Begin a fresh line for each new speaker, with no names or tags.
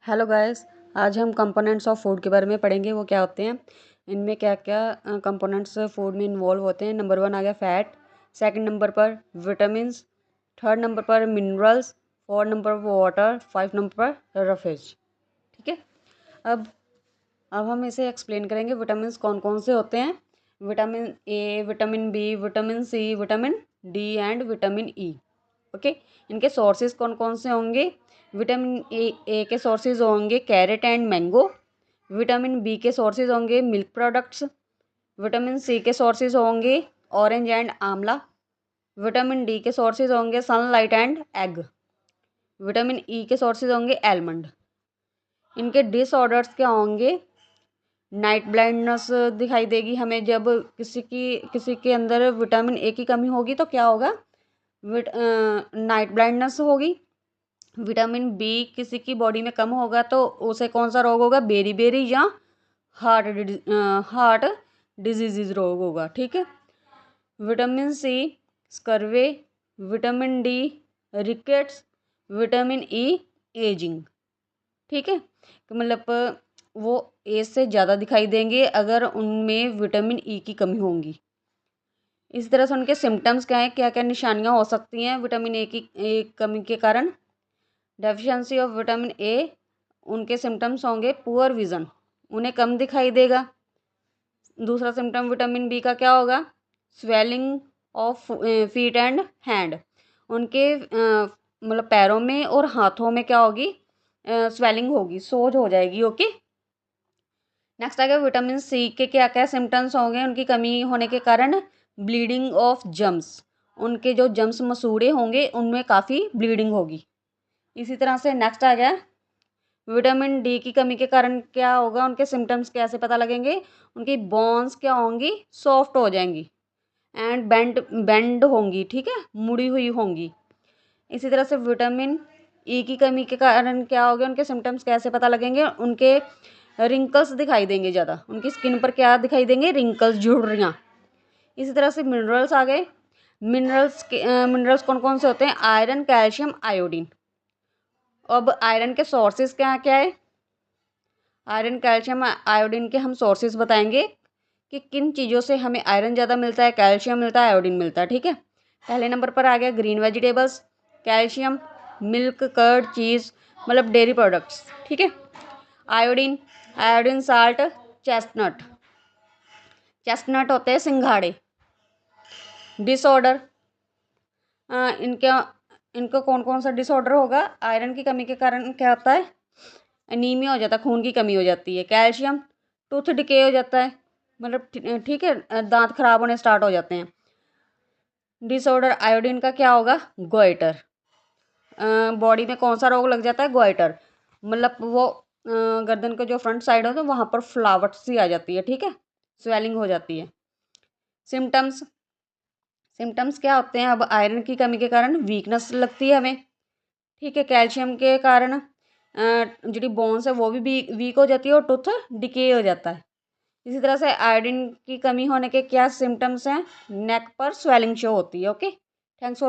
Hello guys, आज हम components of food के बारे में पढ़ेंगे। वो क्या होते हैं, इनमें क्या क्या कंपोनेंट्स फूड में इन्वॉल्व होते हैं। नंबर 1 आ गया फैट, सेकंड नंबर पर विटामिन्स, थर्ड नंबर पर मिनरल्स, फोर्थ नंबर पर वाटर, 5 नंबर पर रफेज। ठीक है। अब अब हम इसे एक्सप्लेन करेंगे। विटामिन्स कौन कौन से होते हैं। Vitamin A, vitamin B, vitamin C, vitamin D and vitamin E. Okay. इनके सोर्सेज कौन कौन से होंगे। विटामिन ए के सोर्सेज होंगे carrot and mango. Vitamin B के सोर्सेज होंगे मिल्क प्रोडक्ट्स। विटामिन सी के सोर्सेज होंगे orange and amla. Vitamin D के सोर्सेज होंगे sunlight and egg. Vitamin E के सोर्सेज होंगे एलमंड। इनके डिसऑर्डर्स क्या होंगे। नाइट ब्लाइंडनेस दिखाई देगी हमें जब किसी के अंदर विटामिन ए की कमी होगी तो क्या होगा, नाइट ब्लाइंडनेस होगी। विटामिन बी किसी की बॉडी में कम होगा तो उसे कौन सा रोग होगा, बेरी या हार्ट डिजीज रोग होगा। ठीक है। Vitamin C scurvy, vitamin D rickets, vitamin E ageing. ठीक है। तो मतलब वो एज से ज़्यादा दिखाई देंगे अगर उनमें विटामिन ई की कमी होगी। इस तरह से उनके सिम्टम्स क्या हैं, क्या क्या निशानियां हो सकती हैं विटामिन ए की कमी के कारण। डेफिशिएंसी ऑफ विटामिन ए, उनके सिम्टम्स होंगे पुअर विज़न, उन्हें कम दिखाई देगा। दूसरा सिम्टम विटामिन बी का क्या होगा, swelling of feet and hand, उनके मतलब पैरों में और हाथों में क्या होगी, स्वेलिंग होगी, सोज हो जाएगी। ओके। नेक्स्ट आ गया विटामिन सी के क्या क्या सिम्टम्स होंगे उनकी कमी होने के कारण। ब्लीडिंग ऑफ जम्स, उनके जो जम्स मसूड़े होंगे उनमें काफ़ी ब्लीडिंग होगी। इसी तरह से नेक्स्ट आ गया विटामिन डी की कमी के कारण क्या होगा, उनके सिम्टम्स कैसे पता लगेंगे। उनकी बोन्स क्या होंगी, सॉफ्ट हो जाएंगी एंड बेंड होंगी। ठीक है, मुड़ी हुई होंगी। इसी तरह से विटामिन ई की कमी के कारण क्या होगा, उनके सिम्टम्स कैसे पता लगेंगे। उनके रिंकल्स दिखाई देंगे ज़्यादा, उनकी स्किन पर क्या दिखाई देंगे, रिंकल्स, झुर्रियाँ। इसी तरह से मिनरल्स आ गए। मिनरल्स कौन कौन से होते हैं, आयरन, कैल्शियम, आयोडीन। अब आयरन के सोर्सेज क्या क्या है। आयरन, कैल्शियम, आयोडीन के हम सोर्सेज बताएंगे कि किन चीज़ों से हमें आयरन ज़्यादा मिलता है, कैल्शियम मिलता है, आयोडीन मिलता है। ठीक है। पहले नंबर पर आ गया green vegetables, calcium, milk, curd, cheese, मतलब डेयरी प्रोडक्ट्स। ठीक है। Iodine, iodine salt, chestnut, chestnut होते हैं सिंघाड़े। डिसऑर्डर, इनका इनको कौन कौन सा डिसऑर्डर होगा, आयरन की कमी के कारण क्या होता है, एनीमिया हो जाता है, खून की कमी हो जाती है। कैल्शियम, टूथ डिके हो जाता है, मतलब ठीक है, दांत खराब होने स्टार्ट हो जाते हैं। डिसऑर्डर आयोडीन का क्या होगा, गोइटर, बॉडी में कौन सा रोग लग जाता है, गोइटर, मतलब वो गर्दन का जो फ्रंट साइड होता है वहाँ पर फ्लावट सी आ जाती है। ठीक है, स्वेलिंग हो जाती है। सिम्टम्स, सिम्टम्स क्या होते हैं, अब आयरन की कमी के कारण वीकनेस लगती है हमें। ठीक है। कैल्शियम के कारण जो बोन्स है वो भी वीक हो जाती है और टूथ डिके हो जाता है। इसी तरह से आयोडीन की कमी होने के क्या सिम्टम्स हैं, नेक पर स्वेलिंग शो होती है। Okay, thanks for